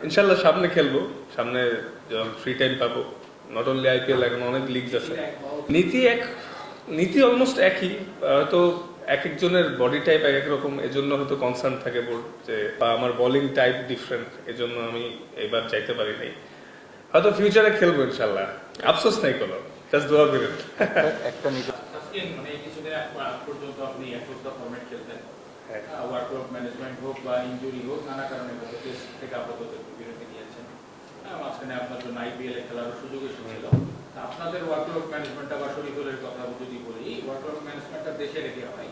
ইনশাল্লাহ সামনে খেলবো, সামনে যখন ফ্রি টাইম পাবো। নট অনলি আইপিএল, এখন অনেক লিগস আছে। নীতি এক, নীতি অলমোস্ট একই, হয়তো এক একজনের বডি টাইপ এক এক রকম, এজন্য হয়তো কনসার্ন থাকে বোর্ড যে, বা আমার বোলিং টাইপ ডিফারেন্ট, এজন্য আমি এবার চাইতে পারি নাই। হয়তো ফিউচারে খেলবো ইনশাল্লাহ, আফসোস নাই কোনো, জাস্ট দোয়া করেন। একটা মানে কিছুদিন আগ পর্যন্ত আপনি এক সপ্তাহ ফরম্যাট খেলতেন, হ্যাঁ। ওয়ার্কআউট ম্যানেজমেন্ট হোক বা ইনজুরি হোক, নানা কারণে টেস্ট থেকে আপাতত বিরতি নিয়েছেন। মাঝখানে আপনার জন্য আইপিএল এ খেলার সুযোগ এসেছিল। আপনাদের ওয়ার্কআউট ম্যানেজমেন্টটা বা শরীফুলের কথা যদি বলি, ওয়ার্কআউট ম্যানেজমেন্টটা দেশে রেখে হয়,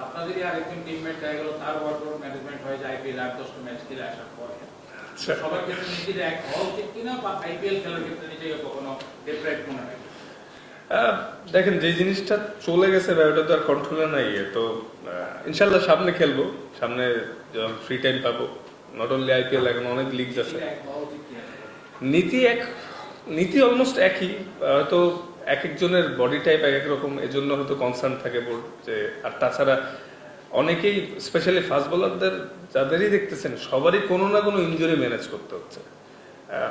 আপনাদেরই আরেকজন টিমমেট দেখা গেল তার ওয়ার্কআউট ম্যানেজমেন্ট হয় যে আইপিএল 8-10টা ম্যাচ খেলে আসার পরে। সবার ক্ষেত্রে নিজের এক হওয়া উচিত কিনা, বা আইপিএল খেলার ক্ষেত্রে নিজেকে কখনো ডিপ্রাইভ মনে হয়? দেখেন, যে জিনিসটা চলে গেছে বা ওটা তো আর কন্ট্রোলে নাই, তো ইনশাল্লাহ সামনে খেলবো, সামনে যখন ফ্রি টাইম পাবো। নট অনলি আইপিএল, এখন অনেক লিগস আছে। নীতি এক, নীতি অলমোস্ট একই, হয়তো এক একজনের বডি টাইপ এক এক রকম, এজন্য হয়তো কনসার্ন থাকে বোর্ড যে। আর তাছাড়া অনেকেই, স্পেশালি ফাস্ট বোলারদের যাদেরই দেখতেছেন, সবারই কোনো না কোনো ইনজুরি ম্যানেজ করতে হচ্ছে।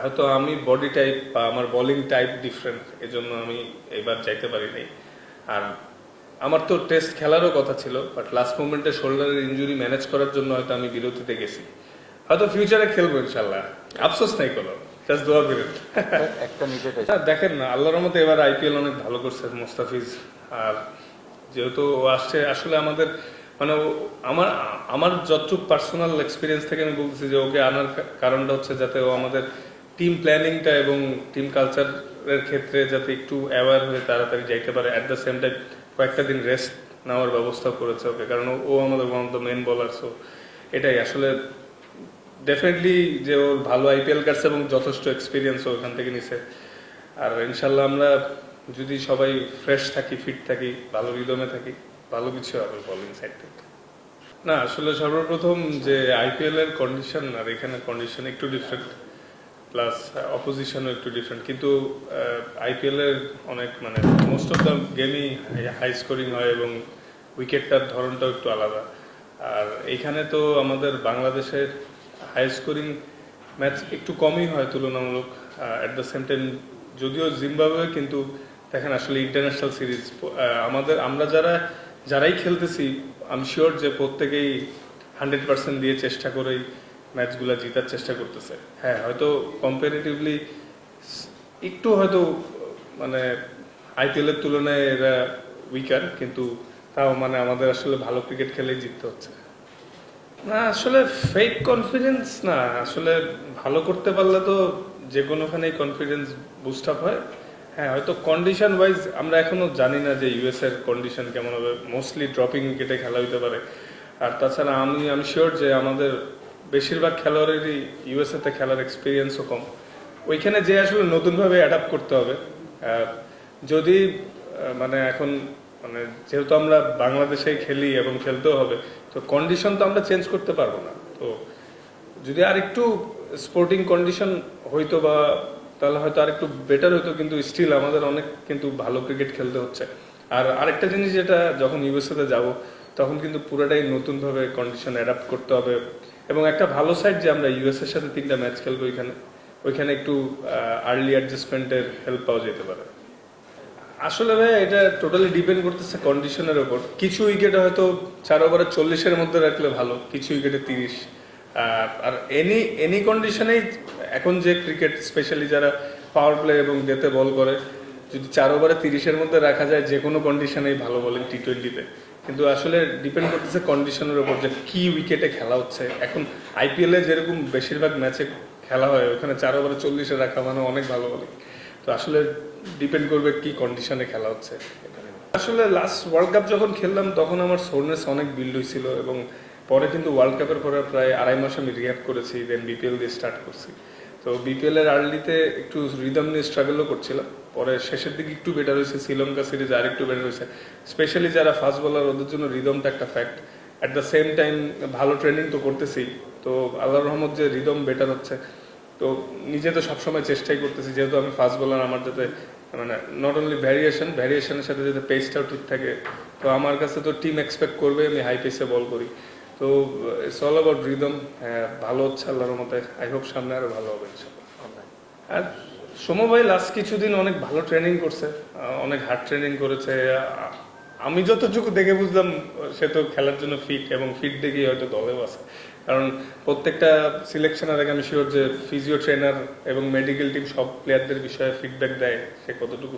হয়তো আমি বডি টাইপ বা আমার বোলিং টাইপ ডিফারেন্ট, এজন্য আমি এবার চাইতে পারি নাই। আর আমার তো টেস্ট খেলারও কথা ছিল, বাট লাস্ট মোমেন্টে শোল্ডারের ইনজুরি ম্যানেজ করার জন্য হয়তো আমি বিরতিতে গেছি। হয়তো ফিউচারে খেলবো ইনশাল্লাহ, আফসোস নাই কোনো, জাস্ট দোয়া করেন। একটা নিজের দেখেন না, আল্লাহর রহমতে এবার আইপিএল অনেক ভালো করছে মোস্তাফিজ। আর যেহেতু ও আসছে, আসলে আমাদের মানে আমার আমার যতটুকু পার্সোনাল এক্সপিরিয়েন্স থেকে আমি বলতেছি যে, ওকে আনার কারণটা হচ্ছে যাতে ও আমাদের টিম প্ল্যানিংটা এবং টিম কালচারের ক্ষেত্রে যাতে একটু অ্যাওয়ার হয়ে তাড়াতাড়ি যাইতে পারে। অ্যাট দ্য সেম টাইম কয়েকটা দিন রেস্ট নেওয়ার ব্যবস্থা করেছে ওকে, কারণ ও আমাদের one of the main bowler. So এটাই আসলে ডেফিনেটলি যে ওর ভালো আইপিএল কাটছে এবং যথেষ্ট এক্সপিরিয়েন্স ওখান থেকে নিছে। আর ইনশাল্লাহ আমরা যদি সবাই ফ্রেশ থাকি, ফিট থাকি, ভালো রিদমে থাকি, ভালো কিছু হবে বোলিং সাইড থেকে। না, আসলে সর্বপ্রথম যে আইপিএল এর কন্ডিশন আর এখানে কন্ডিশন একটু ডিফারেন্ট, প্লাস অপোজিশনও একটু ডিফারেন্ট। কিন্তু আইপিএল এর অনেক মানে মোস্ট অফ দ্য গেমই হাই স্কোরিং হয় এবং উইকেটটার ধরনটাও একটু আলাদা। আর এইখানে তো আমাদের বাংলাদেশের হাই স্কোরিং ম্যাচ একটু কমই হয় তুলনামূলক। অ্যাট দ্য সেম টাইম যদিও জিম্বাবুয়ে, কিন্তু দেখেন আসলে ইন্টারন্যাশনাল সিরিজ আমরা যারাই খেলতেছি, আমি শিওর যে প্রত্যেকেই 100% দিয়ে চেষ্টা করেই ম্যাচগুলো জেতার চেষ্টা করতেছে। হ্যাঁ, হয়তো কম্পারেটিভলি একটু হয়তো মানে আইপিএল এর তুলনায় এরা উইকার, কিন্তু তাও মানে আমাদের আসলে ভালো ক্রিকেট খেলেই জিততে হচ্ছে। না, আসলে ফেক কনফিডেন্স না, আসলে ভালো করতে পারলে তো যে কোনোখানেই কনফিডেন্স বুস্ট আপ হয়। হ্যাঁ, হয়তো কন্ডিশন ওয়াইজ আমরা এখনো জানি না যে ইউএস এর কন্ডিশন কেমন হবে। মোস্টলি ড্রপিং উইকেটে খেলা হইতে পারে। আর তাছাড়া আমি শিওর যে আমাদের বেশিরভাগ খেলোয়াড়েরই ইউএসএ তে খেলার এক্সপিরিয়েন্সও কম। ওইখানে যে আসলে নতুনভাবে অ্যাডাপ্ট করতে হবে। যদি মানে এখন মানে যেহেতু আমরা বাংলাদেশেই খেলি এবং খেলতেও হবে, তো কন্ডিশন তো আমরা চেঞ্জ করতে পারবো না। তো যদি আর একটু স্পোর্টিং কন্ডিশন হইতো বা তাহলে হয়তো আর একটু বেটার হইতো, কিন্তু স্টিল আমাদের অনেক কিন্তু ভালো ক্রিকেট খেলতে হচ্ছে। আর আরেকটা জিনিস, যেটা যখন ইউএসএ তে যাবো তখন কিন্তু পুরোটাই নতুনভাবে কন্ডিশন অ্যাডাপ্ট করতে হবে। এবং একটা ভালো সাইড যে আমরা ইউএসএর সাথে 3টা ম্যাচ খেলবো, ওইখানে একটু আর্লি অ্যাডজাস্টমেন্টের হেল্প পাওয়া যেতে পারে। আসলে ভাই এটা টোটালি ডিপেন্ড করতেছে কন্ডিশনের ওপর। কিছু উইকেটে হয়তো 4 ওভারে 40-এর মধ্যে রাখলে ভালো, কিছু উইকেটে 30। আর এনি কন্ডিশনেই এখন যে ক্রিকেট, স্পেশালি যারা পাওয়ার প্লে এবং ডেতে বল করে, যদি 4 ওভারে 30-এর মধ্যে রাখা যায়, যে কোনো কন্ডিশনেই ভালো বলেন টি-20-তে। কিন্তু আসলে ডিপেন্ড করতেছে কন্ডিশনের উপর যে কি উইকেটে খেলা হচ্ছে। এখন আইপিএল এ যেরকম বেশিরভাগ ম্যাচে খেলা হয়, ওখানে 4 ওভারে 40-এ রাখা মানে অনেক ভালো বলে। তো আসলে ডিপেন্ড করবে কি কন্ডিশনে খেলা হচ্ছে। আসলে লাস্ট ওয়ার্ল্ড কাপ যখন খেললাম তখন আমার সোরনেস অনেক বিল্ড হয়েছিল, এবং পরে কিন্তু ওয়ার্ল্ড কাপের পরে প্রায় 2.5 মাস আমি রিহ্যাব করেছি, দেন বিপিএল দিয়ে স্টার্ট করছি। তো বিপিএল এর আর্লিতে একটু রিদম নিয়ে স্ট্রাগলও করছিলাম, পরে শেষের দিকে একটু বেটার হয়েছে। শ্রীলঙ্কা সিরিজ আর একটু বেটার হয়েছে। স্পেশালি যারা ফাস্ট বোলার, ওদের জন্য রিদমটা একটা fact. At the same time ভালো ট্রেনিং তো করতেছি, তো আল্লাহর রহমত যে রিদম বেটার হচ্ছে। তো নিজে তো সবসময় চেষ্টাই করতেছি, যেহেতু আমি ফাস্ট বোলার, আমার যাতে মানে নট অনলি ভ্যারিয়েশনের সাথে যাতে পেসটাও ঠিক থাকে। তো আমার কাছে তো টিম এক্সপেক্ট করবে আমি হাই পেসে বল করি। তো ইটস অল অ্যাবাউট রিদম। ভালো হচ্ছে আল্লাহর মতে, আই হোপ সামনে আরো ভালো হবে ইনশাল্লাহ। আর সময় ভাই লাস্ট কিছুদিন অনেক ভালো ট্রেনিং করছে, অনেক হার্ড ট্রেনিং করেছে। আমি যতটুকু দেখে বুঝলাম সে তো খেলার জন্য ফিট, এবং ফিট দেখেই হয়তো দলেও আছে। কারণ প্রত্যেকটা সিলেকশনের আগে আমি শিওর যে ফিজিও ট্রেনার এবং মেডিকেল টিম সব প্লেয়ারদের বিষয়ে ফিডব্যাক দেয় সে কতটুকু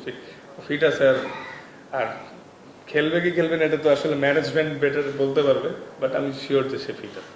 ফিট আছে। আর খেলবে কি খেলবে না এটা তো আসলে ম্যানেজমেন্ট বেটার বলতে পারবে, বাট আমি শিওর যে সে ফিট আছে।